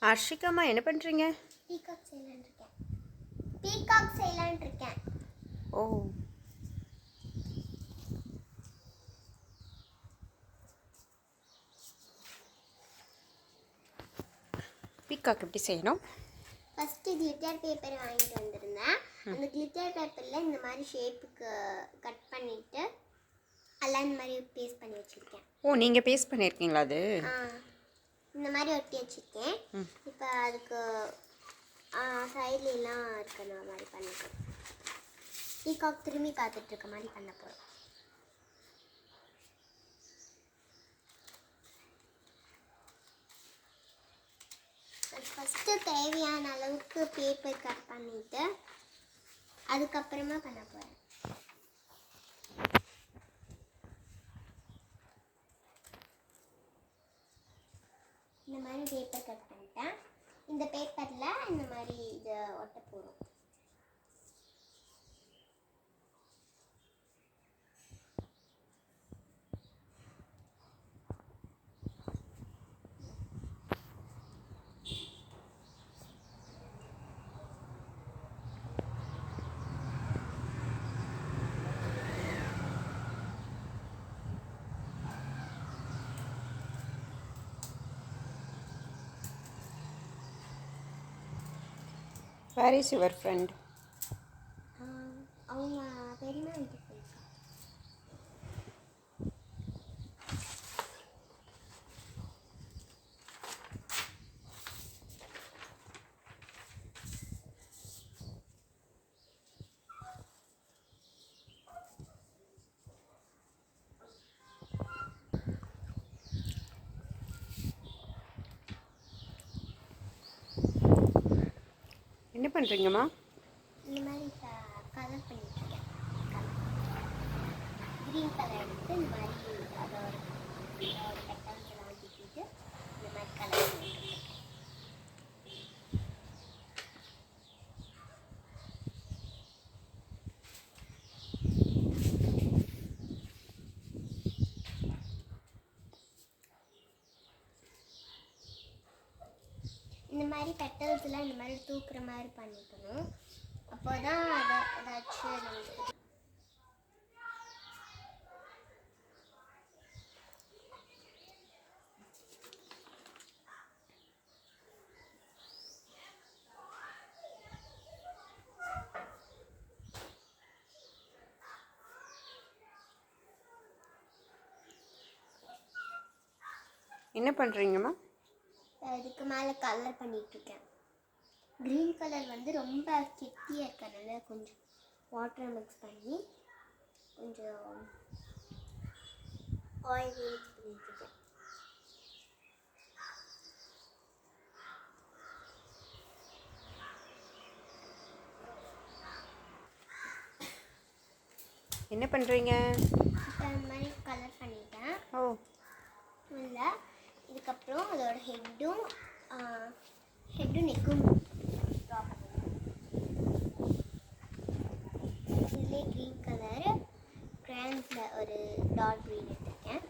அர்ஷிகாமா என்ன பண்ணுறீங்க? பீகாக் செய்யலான்னு இருக்கேன். பீகாக் செய்யலான்னு இருக்கேன். ஓ, பீகாக் எப்படி செய்யணும்? ஃபஸ்ட்டு கிளிட்டர் பேப்பர் வாங்கிட்டு வந்திருந்தேன். அந்த கிளிட்டர் பேப்பரில் இந்த மாதிரி ஷேப்புக்கு கட் பண்ணிவிட்டு எல்லாம் இந்த மாதிரி பேஸ்ட் பண்ணி வச்சுருக்கேன். ஓ, நீங்கள் பேஸ்ட் பண்ணியிருக்கீங்களா அது? இந்த மாதிரி ஒட்டி வச்சுருக்கேன். இப்போ அதுக்கு சைட்லாம் இருக்கிற மாதிரி பண்ணிக்கிறேன். பீகாக் திரும்பி பார்த்துட்ருக்க மாதிரி பண்ண போகிறோம். ஃபஸ்ட்டு தேவையான அளவுக்கு பேப்பர் கட் பண்ணிவிட்டு அதுக்கப்புறமா பண்ண போகிறேன். இந்த மாதிரி பேப்பர் கட் பண்ணிட்டேன். இந்த பேப்பரில் இந்த மாதிரி இதை ஒட்ட போகிறோம். Where is your friend? அவங்க பெரியமா வீட்டுக்கு போயிருக்காங்க. என்ன பண்ணுறீங்கம்மா? இந்த மாதிரி கலர் பண்ணிட்டுருக்கேன். க்ரீன் கலர் எடுத்து இந்த மாதிரி அதோட பெட்டல்ஸ் எல்லாம் திட்டிட்டு இந்த மாதிரி கலர் பண்ணிட்டுருக்கேன். இந்த மாதிரி பெட்டல்ஸ்லாம் இந்த மாதிரி தூக்குற மாதிரி பண்ணிக்கணும். அப்போ தான் அதை ஏதாச்சும் என்ன பண்ணுறீங்கம்மா? இதுக்கு மேலே கலர் பண்ணிகிட்ருக்கேன். க்ரீன் கலர் வந்து ரொம்ப கெட்டியாக இருக்கிறதுனால கொஞ்சம் வாட்டரை மிக்ஸ் பண்ணி கொஞ்சம் ஆயில் மிக்ஸ் பண்ணிட்டுருக்கேன். என்ன பண்ணுறீங்க? இப்போ இந்த மாதிரி கலர் பண்ணிட்டேன். ஓ, இல்லை, இதுக்கப்புறம் அதோட ஹெட்டும் நெக்கும் ட்ரா பண்ணுவேன். இதுலேயே க்ரீன் கலர் க்ரையான்ஸில் ஒரு டார்க் க்ரீன் எடுத்திருக்கேன்.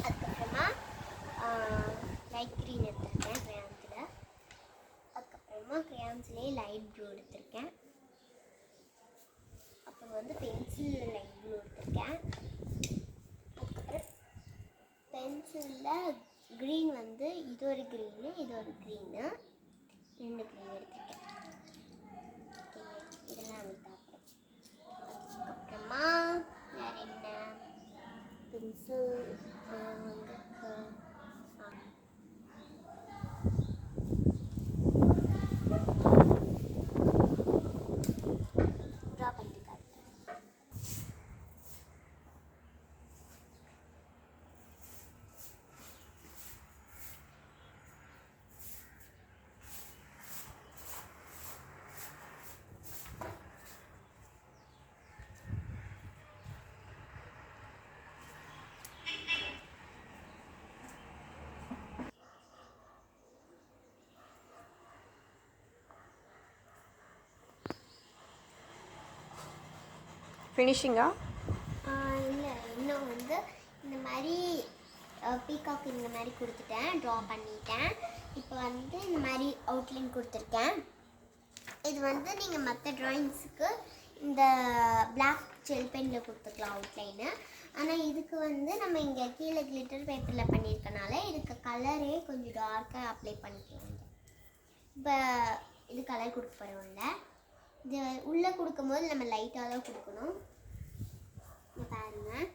அதுக்கப்புறமா லைட் க்ரீன் எடுத்திருக்கேன் க்ரையான்ஸில். அதுக்கப்புறமா க்ரையான்ஸ்லேயே லைட் ப்ளூ எடுத்திருக்கேன். அப்புறம் வந்து பென்சில் லைட் ப்ளூ எடுத்திருக்கேன். அதுக்கப்புறம் பென்சிலில் க்ரீன் வந்து இது ஒரு க்ரீனு, இது ஒரு க்ரீனு, 2 க்ரீன் எடுத்துருக்கேன். ஓகே, இதெல்லாம் வந்து பார்ப்போம். அதுக்கப்புறமா வேறு என்ன பென்சில் ட்ரா பண்ணிருக்காரு. ஃபினிஷிங்கா? இல்லை, இன்னும் வந்து இந்த மாதிரி பீகாக் இந்த மாதிரி கொடுத்துட்டேன், ட்ரா பண்ணிட்டேன். இப்போ வந்து இந்த மாதிரி அவுட்லைன் கொடுத்துருக்கேன். இது வந்து நீங்கள் மற்ற ட்ராயிங்ஸுக்கு இந்த பிளாக் ஜெல் பெனில் கொடுத்துக்கலாம் அவுட்லைனு. ஆனால் இதுக்கு வந்து நம்ம இங்கே கீழே கிளிட்டர் பேப்பரில் பண்ணியிருக்கனால இதுக்கு கலரே கொஞ்சம் டார்க்காக அப்ளை பண்ணிக்கலாம். இப்போ இது கலர் கொடுக்க போகிறோம்ல, இது உள்ளே கொடுக்கும்போது நம்ம லைட்டாக தான் கொடுக்கணும். பாருங்கள்,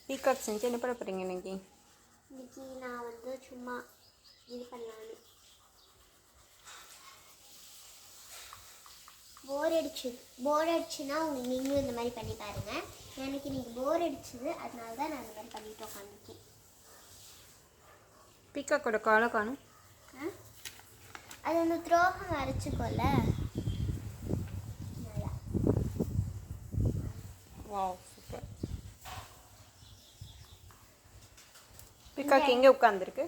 பீகாக் செஞ்சு என்ன பண்ண போகிறீங்க இன்னைக்கு? இன்னைக்கு நான் வந்து சும்மா இது பண்ணலான்னு. போர் அடிச்சுன்னா நீங்களும் இந்த மாதிரி பண்ணி பாருங்கள். எனக்கு இன்னைக்கு போர் அடிச்சுது, அதனால தான் நான் இந்த மாதிரி பண்ணிட்டு உட்காந்துருக்கேன். பீகாக்கோட காலை காணும். அது அந்த துரோகம் அரைச்சிக்கோல. நல்லா. Wow, super. பீகாக் எங்கே உட்காந்துருக்கு?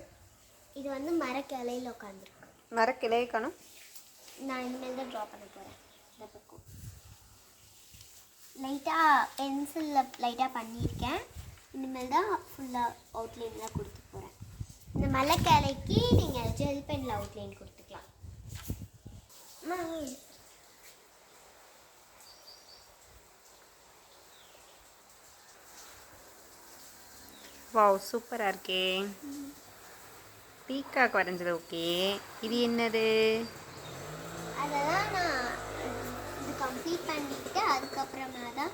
இது வந்து மரக்கிளையில் உட்காந்துருக்கு. மரக்கிளையை காணும். நான் இனிமேல் தான் ட்ரா பண்ண போகிறேன். இந்த பக்கம் லைட்டாக பென்சிலில் லைட்டாக பண்ணியிருக்கேன். இனிமேல் தான் ஃபுல்லாக அவுட்லைன்லாம் கொடுத்து போகிறேன். இந்த மலைக்கிளைக்கு நீங்கள் ஜெல் பெனில் அவுட்லைன் கொடுத்துக்கலாம். வாவ், சூப்பராக இருக்கே. பீகாக் வரைஞ்சது ஓகே. இது என்னது? அதெல்லாம் நான் இது கம்ப்ளீட் பண்ணிவிட்டு அதுக்கப்புறமா தான்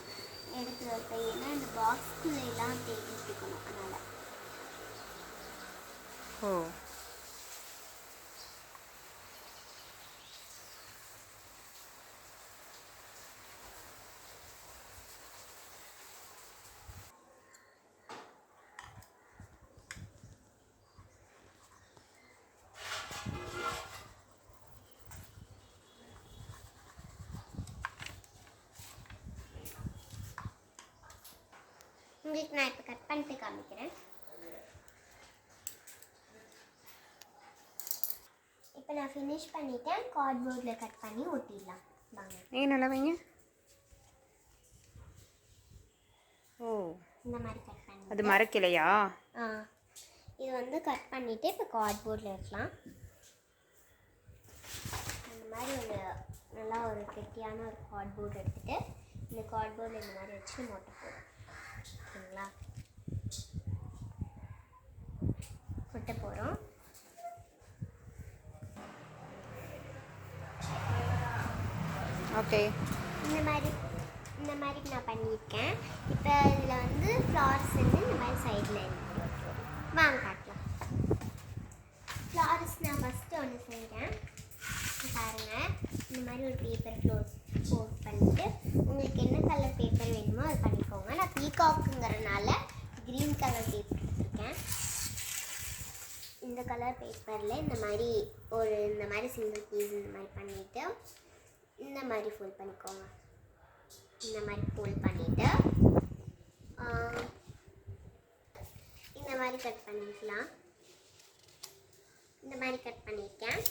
எடுத்து வைப்பேன். ஏன்னா இந்த பாக்ஸ்குள்ளெல்லாம் தேடிட்டு இருக்கணும், அதனால். ஓ, உங்களுக்கு நான் இப்போ கட் பண்ணிட்டு காமிக்கிறேன். இப்போ நான் ஃபினிஷ் பண்ணிட்டேன். கார்ட்போர்டில் கட் பண்ணி ஒட்டிடலாம் வாங்க. நீங்கள் நல்லா வைங்க. ஓ, இந்த மாதிரி கட் பண்ணி அது மரக்கிளையா? இது வந்து கட் பண்ணிவிட்டு இப்போ கார்ட்போர்டில் வைக்கலாம். அந்த மாதிரி ஒரு நல்லா ஒரு கெட்டியான ஒரு கார்ட்போர்டு எடுத்துகிட்டு இந்த கார்ட்போர்டில் இந்த மாதிரி வச்சு மொட்டை போடும். ஓகேங்களா? கொட்ட போகிறோம். ஓகே, இந்த மாதிரி நான் பண்ணியிருக்கேன். இப்போ இதில் வந்து ஃப்ளார்ஸ் வந்து இந்த மாதிரி சைடில் இருக்கு. வாங்க காட்டலாம். ஃப்ளார்ஸ் நான் ஃபஸ்ட்டு ஒன்று செய்கிறேன். பாருங்கள், இந்த மாதிரி ஒரு பேப்பர் ஃபோல்ட் பண்ணிவிட்டு உங்களுக்கு என்ன கலர் பேப்பர் வேணுமோ அது பண்ணிக்கோங்க. நான் பீகாக்குங்கிறனால க்ரீன் கலர் பேப்பர் எடுத்துருக்கேன். இந்த கலர் பேப்பரில் இந்த மாதிரி சிங்கிள் பீஸ் இந்த மாதிரி பண்ணிவிட்டு இந்த மாதிரி ஃபோல்ட் பண்ணிக்கோங்க. இந்த மாதிரி ஃபோல்ட் பண்ணிவிட்டு இந்த மாதிரி கட் பண்ணிக்கலாம். இந்த மாதிரி கட் பண்ணியிருக்கேன்.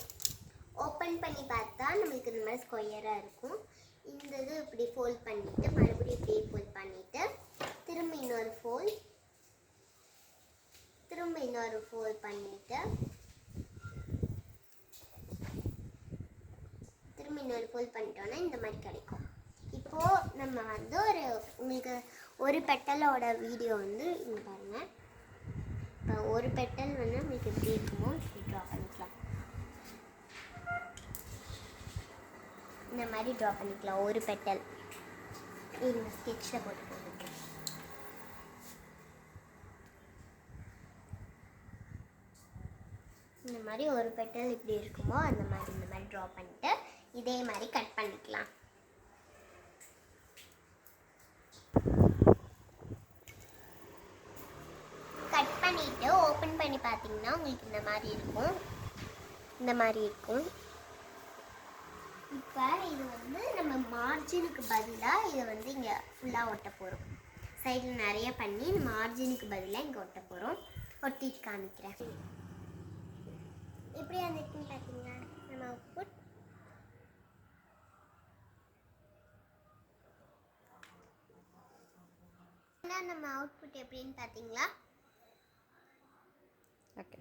ஓப்பன் பண்ணி பார்த்தா நம்மளுக்கு இந்த மாதிரி ஸ்கொயராக இருக்கும். இந்த இது இப்படி ஃபோல்ட் பண்ணிவிட்டு மறுபடியும் இப்படியே ஃபோல்ட் பண்ணிவிட்டு திரும்ப இன்னொரு ஃபோல்ட் பண்ணிவிட்டு திரும்ப இன்னொரு ஃபோல்ட் பண்ணிட்டோன்னா இந்த மாதிரி கிடைக்கும். இப்போது நம்ம வந்து உங்களுக்கு ஒரு பெட்டலோட வீடியோ வந்து இங்கே பாருங்கள். இப்போ ஒரு பெட்டல் வந்து உங்களுக்கு எப்படி இருக்குமோ இப்படி ட்ரா பண்ணிக்கலாம். இந்த மாதிரி ட்ரா பண்ணிக்கலாம் ஒரு பெட்டல். இந்த ஸ்கெட்சில் போட்டு போட்டுருக்கேன். இந்த மாதிரி ஒரு பெட்டல் இப்படி இருக்குமோ இந்த மாதிரி ட்ரா பண்ணிவிட்டு இதே மாதிரி கட் பண்ணிக்கலாம். கட் பண்ணிவிட்டு ஓப்பன் பண்ணி பார்த்தீங்கன்னா உங்களுக்கு இந்த மாதிரி இருக்கும். இப்போ இது வந்து நம்ம மார்ஜினுக்கு பதிலாக இதை வந்து இங்கே ஃபுல்லாக ஒட்ட போகிறோம். சைடில் நிறைய பண்ணி மார்ஜினுக்கு பதிலாக இங்கே ஒட்ட போகிறோம். ஒட்டிட்டு காமிக்கிறேன். எப்படி வந்துருக்குன்னு பார்த்தீங்கன்னா நம்ம அவுட்புட். நம்ம அவுட்புட் எப்படின்னு பார்த்தீங்களா? ஓகே